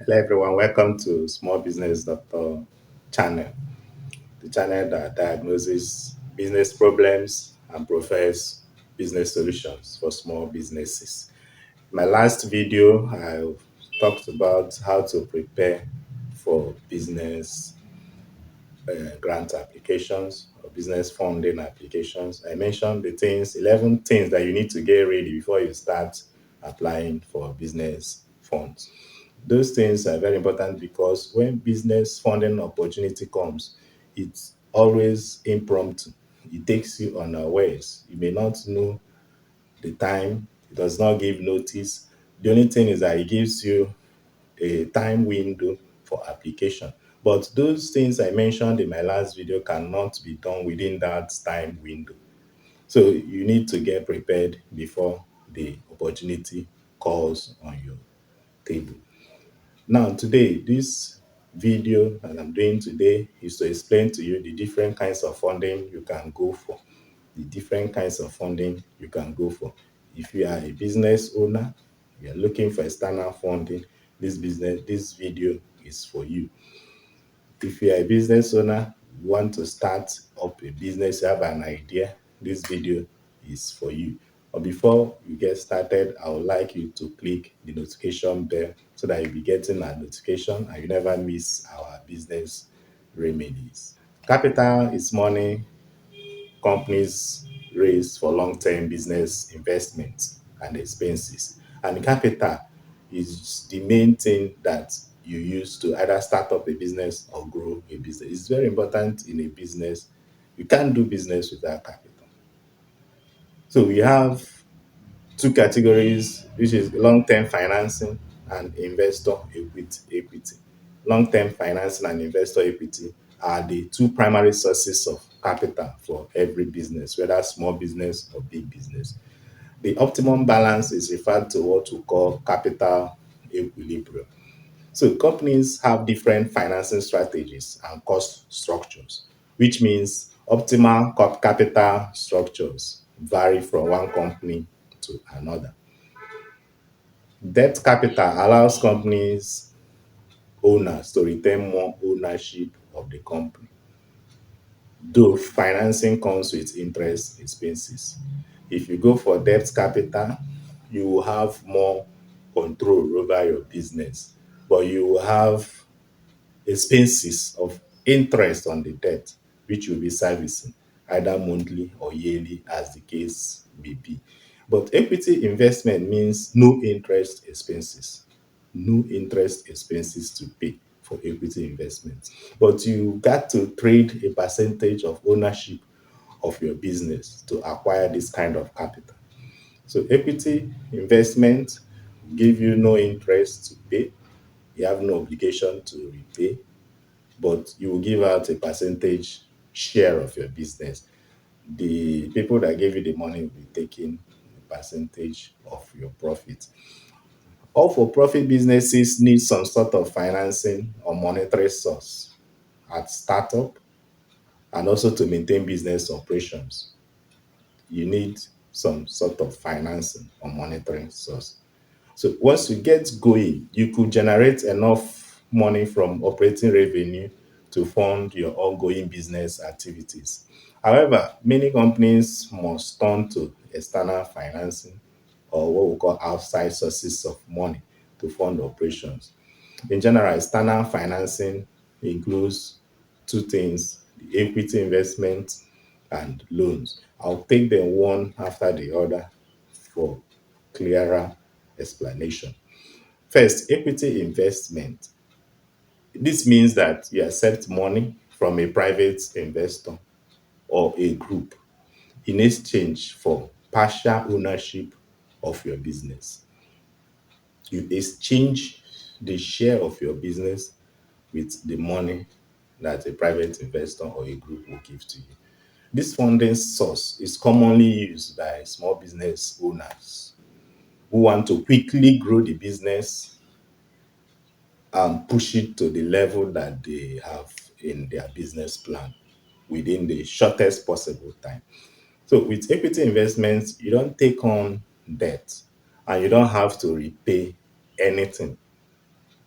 Hello everyone, welcome to Small Business Doctor channel, the channel that diagnoses business problems and provides business solutions for small businesses. In my last video, I talked about how to prepare for business grant applications or business funding applications. I mentioned the 11 things that you need to get ready before you start applying for business funds. Those things are very important because when business funding opportunity comes, it's always impromptu. It takes you unawares. You may not know the time. It does not give notice. The only thing is that it gives you a time window for application. But those things I mentioned in my last video cannot be done within that time window. So you need to get prepared before the opportunity calls on your table. Now, today, this video that I'm doing today is to explain to you the different kinds of funding you can go for. The different kinds of funding you can go for. If you are a business owner, you are looking for external funding, this video is for you. If you are a business owner, you want to start up a business, you have an idea, this video is for you. But before you get started, I would like you to click the notification bell so that you'll be getting a notification and you never miss our business remedies. Capital is money companies raise for long-term business investments and expenses. And capital is the main thing that you use to either start up a business or grow a business. It's very important in a business. You can't do business without capital. So we have two categories, which is long-term financing and investor equity. Long-term financing and investor equity are the two primary sources of capital for every business, whether small business or big business. The optimum balance is referred to what we call capital equilibrium. So companies have different financing strategies and cost structures, which means optimal capital structures vary from one company to another. Debt capital allows companies owners to retain more ownership of the company, though financing comes with interest expenses. If you go for debt capital, you will have more control over your business, but you will have expenses of interest on the debt, which you'll be servicing either monthly or yearly, as the case may be. But equity investment means no interest expenses, no interest expenses to pay for equity investment. But you got to trade a percentage of ownership of your business to acquire this kind of capital. So equity investment give you no interest to pay. You have no obligation to repay, but you will give out a percentage share of your business. The people that gave you the money will be taking a percentage of your profit. All for profit businesses need some sort of financing or monetary source at startup and also to maintain business operations. You need some sort of financing or monetary source. So once you get going, you could generate enough money from operating revenue to fund your ongoing business activities. However, many companies must turn to external financing or what we call outside sources of money to fund operations. In general, external financing includes two things: the equity investment and loans. I'll take them one after the other for clearer explanation. First, equity investment. This means that you accept money from a private investor or a group in exchange for partial ownership of your business. You exchange the share of your business with the money that a private investor or a group will give to you. This funding source is commonly used by small business owners who want to quickly grow the business and push it to the level that they have in their business plan within the shortest possible time. So with equity investments, you don't take on debt and you don't have to repay anything.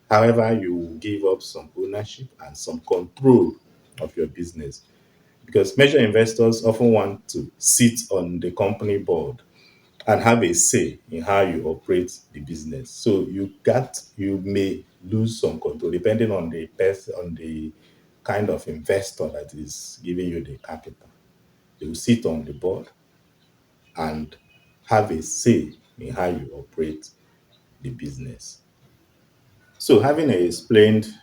However, you will give up some ownership and some control of your business because major investors often want to sit on the company board and have a say in how you operate the business. So you may lose some control depending on the person, on the kind of investor that is giving you the capital. They will sit on the board and have a say in how you operate the business. So having explained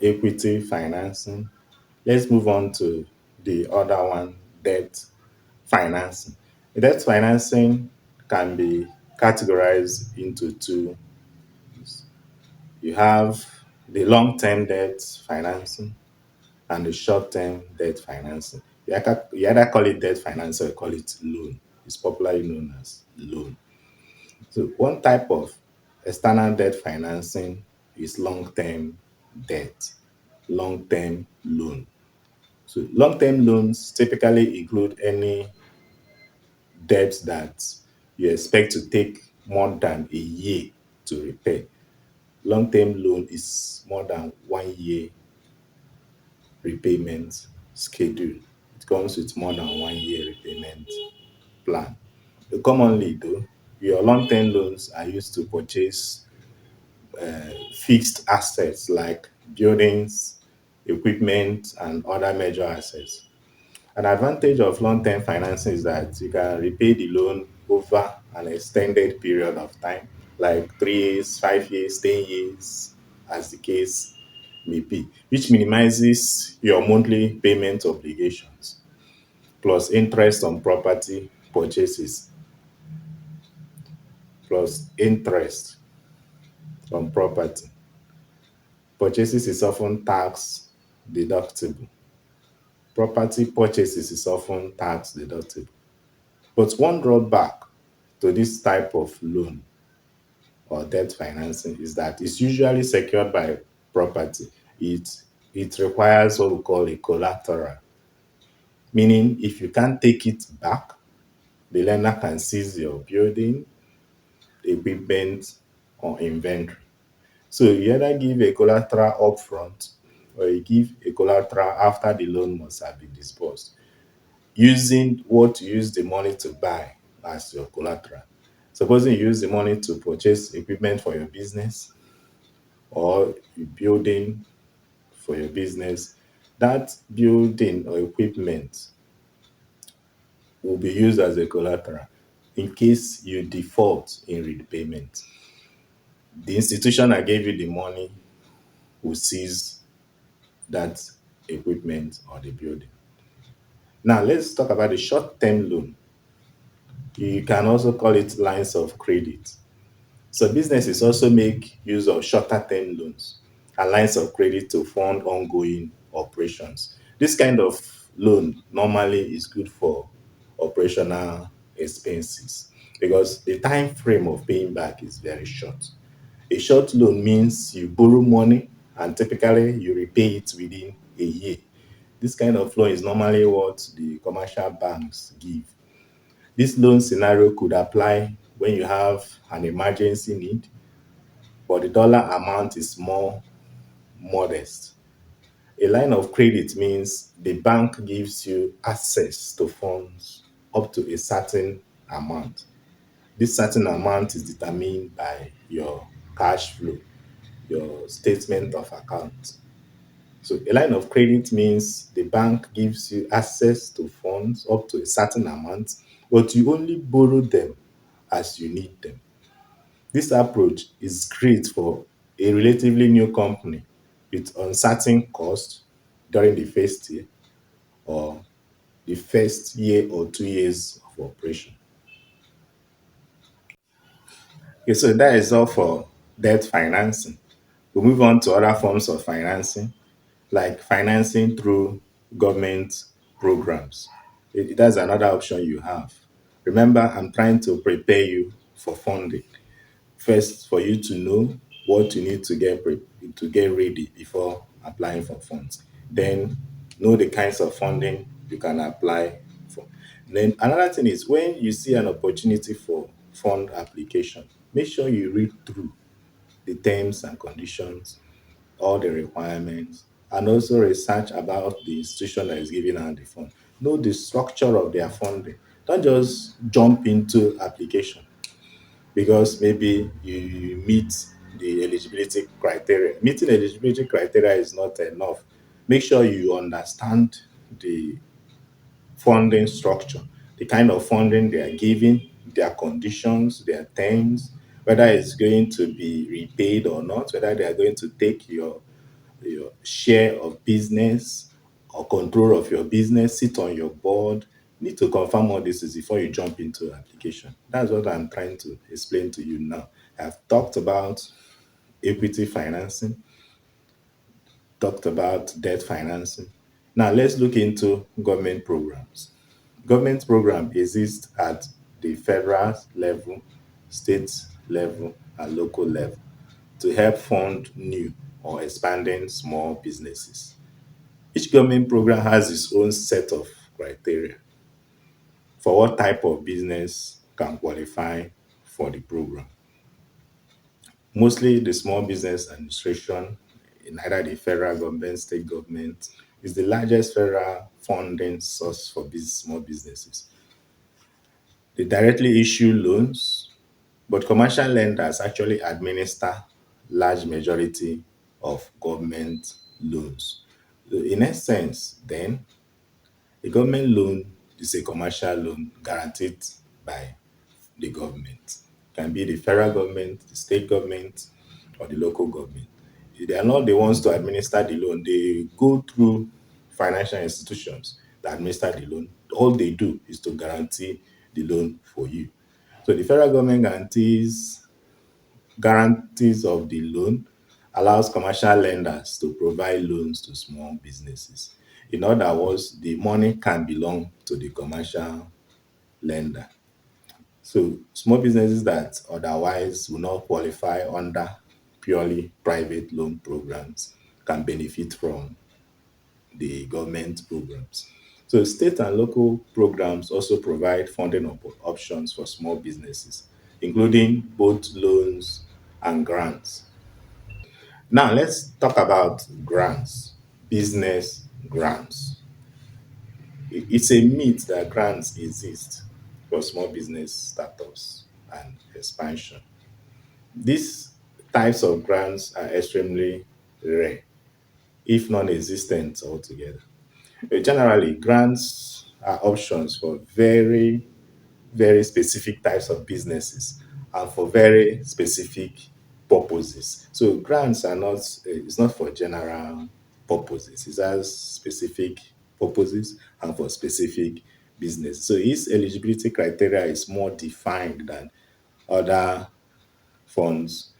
equity financing, let's move on to the other one, debt financing. Debt financing can be categorized into two. You have the long-term debt financing and the short-term debt financing. You either call it debt financing or call it loan. It's popularly known as loan. So one type of external debt financing is long-term debt, long-term loan. So long-term loans typically include any debt that you expect to take more than a year to repay. Long-term loan is more than 1 year repayment schedule. It comes with more than 1 year repayment plan. Commonly, though, your long-term loans are used to purchase fixed assets like buildings, equipment, and other major assets. An advantage of long-term financing is that you can repay the loan over an extended period of time, like 3 years, 5 years, 10 years, as the case may be, which minimizes your monthly payment obligations, plus interest on property purchases, plus interest on property purchases is often tax deductible. Property purchases is often tax deductible. But one drawback to this type of loan or debt financing is that it's usually secured by property. It it requires what we call a collateral, meaning if you can't take it back, the lender can seize your building, equipment, or inventory. So you either give a collateral upfront or you give a collateral after the loan must have been disbursed, using what you use the money to buy as your collateral. Supposing you use the money to purchase equipment for your business or a building for your business, that building or equipment will be used as a collateral in case you default in repayment. The institution that gave you the money will seize that equipment or the building. Now, let's talk about the short term loan. You can also call it lines of credit. So businesses also make use of shorter term loans and lines of credit to fund ongoing operations. This kind of loan normally is good for operational expenses because the time frame of paying back is very short. A short loan means you borrow money and typically you repay it within a year. This kind of loan is normally what the commercial banks give. This loan scenario could apply when you have an emergency need, but the dollar amount is more modest. A line of credit means the bank gives you access to funds up to a certain amount. This certain amount is determined by your cash flow, your statement of account. So a line of credit means the bank gives you access to funds up to a certain amount, but you only borrow them as you need them. This approach is great for a relatively new company with uncertain cost during the first year or the first year or 2 years of operation. Okay, so that is all for debt financing. We move on to other forms of financing, like financing through government programs. That's another option you have. Remember, I'm trying to prepare you for funding. First, for you to know what you need to get ready before applying for funds. Then know the kinds of funding you can apply for. Then another thing is when you see an opportunity for fund application, make sure you read through. the terms and conditions, all the requirements, and also research about the institution that is giving out the fund. Know the structure of their funding. Don't just jump into application because maybe you meet the eligibility criteria. Meeting eligibility criteria is not enough. Make sure you understand the funding structure, the kind of funding they are giving, their conditions, their terms, whether it's going to be repaid or not, whether they are going to take your share of business or control of your business, sit on your board. You need to confirm all this is before you jump into application. That's what I'm trying to explain to you now. I've talked about equity financing, talked about debt financing. Now let's look into government programs. Government program exists at the federal level, state level, and local level to help fund new or expanding small businesses. Each government program has its own set of criteria for what type of business can qualify for the program. Mostly the Small Business Administration, in either the federal government, state government, is the largest federal funding source for small businesses. They directly issue loans, but commercial lenders actually administer large majority of government loans. So in essence, then, a government loan is a commercial loan guaranteed by the government. Can be the federal government, the state government, or the local government. They are not the ones to administer the loan. They go through financial institutions that administer the loan. All they do is to guarantee the loan for you. So the federal government guarantees of the loan allows commercial lenders to provide loans to small businesses. In other words, the money can belong to the commercial lender. So small businesses that otherwise will not qualify under purely private loan programs can benefit from the government programs. So state and local programs also provide funding options for small businesses, including both loans and grants. Now let's talk about grants, business grants. It's a myth that grants exist for small business startups and expansion. These types of grants are extremely rare, if non-existent altogether. Generally, grants are options for very, very specific types of businesses and for very specific purposes. So grants are not, it's not for general purposes. It has specific purposes and for specific business. So its eligibility criteria is more defined than other funds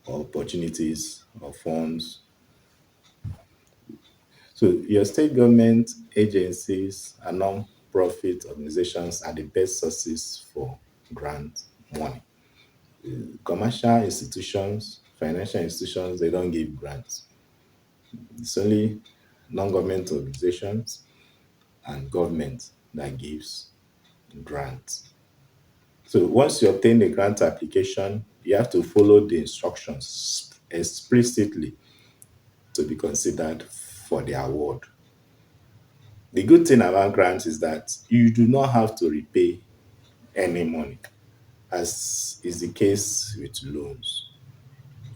or opportunities or funds. So your state government agencies and non-profit organizations are the best sources for grant money. Commercial institutions, financial institutions, they don't give grants. It's only non-government organizations and government that gives grants. So once you obtain the grant application, you have to follow the instructions explicitly to be considered for the award. The good thing about grants is that you do not have to repay any money, as is the case with loans.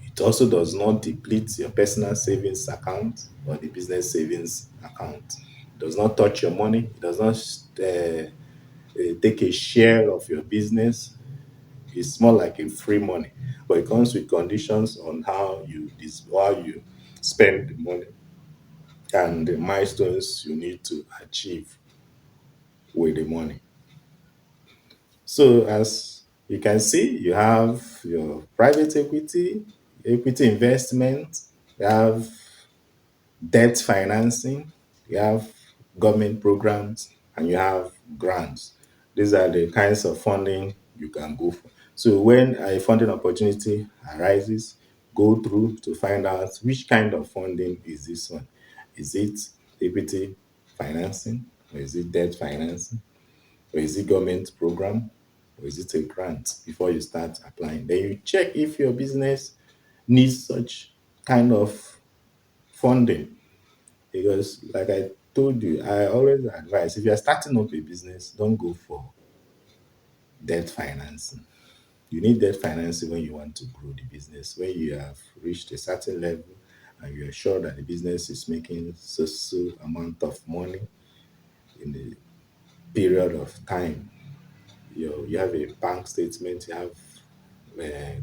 It also does not deplete your personal savings account or the business savings account. It does not touch your money. It does not take a share of your business. It's more like a free money, but it comes with conditions on how you spend the money and the milestones you need to achieve with the money. So as you can see, you have your private equity, equity investment, you have debt financing, you have government programs, and you have grants. These are the kinds of funding you can go for. So when a funding opportunity arises, go through to find out which kind of funding is this one. Is it equity financing, or is it debt financing, or is it government program, or is it a grant before you start applying? Then you check if your business needs such kind of funding. Because, like I told you, I always advise, if you're starting up a business, don't go for debt financing. You need debt financing when you want to grow the business. When you have reached a certain level and you're sure that the business is making so amount of money in the period of time, you have a bank statement, you have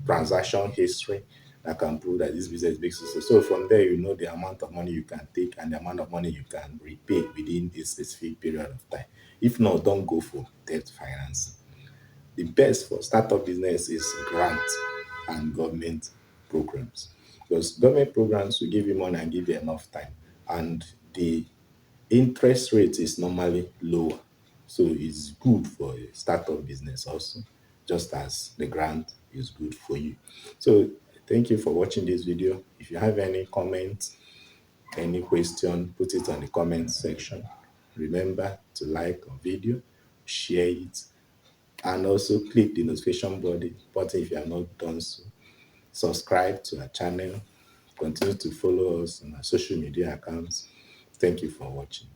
transaction history that can prove that this business makes success. So from there, you know the amount of money you can take and the amount of money you can repay within a specific period of time. If not, don't go for debt financing. The best for startup business is grant and government programs, because government programs will give you money and give you enough time, and the interest rate is normally lower, so it's good for a startup business also, just as the grant is good for you. So thank you for watching this video. If you have any comments, any question, put it on the comment section. Remember to like our video, share it, and also click the notification button if you have not done so. Subscribe to our channel. Continue to follow us on our social media accounts. Thank you for watching.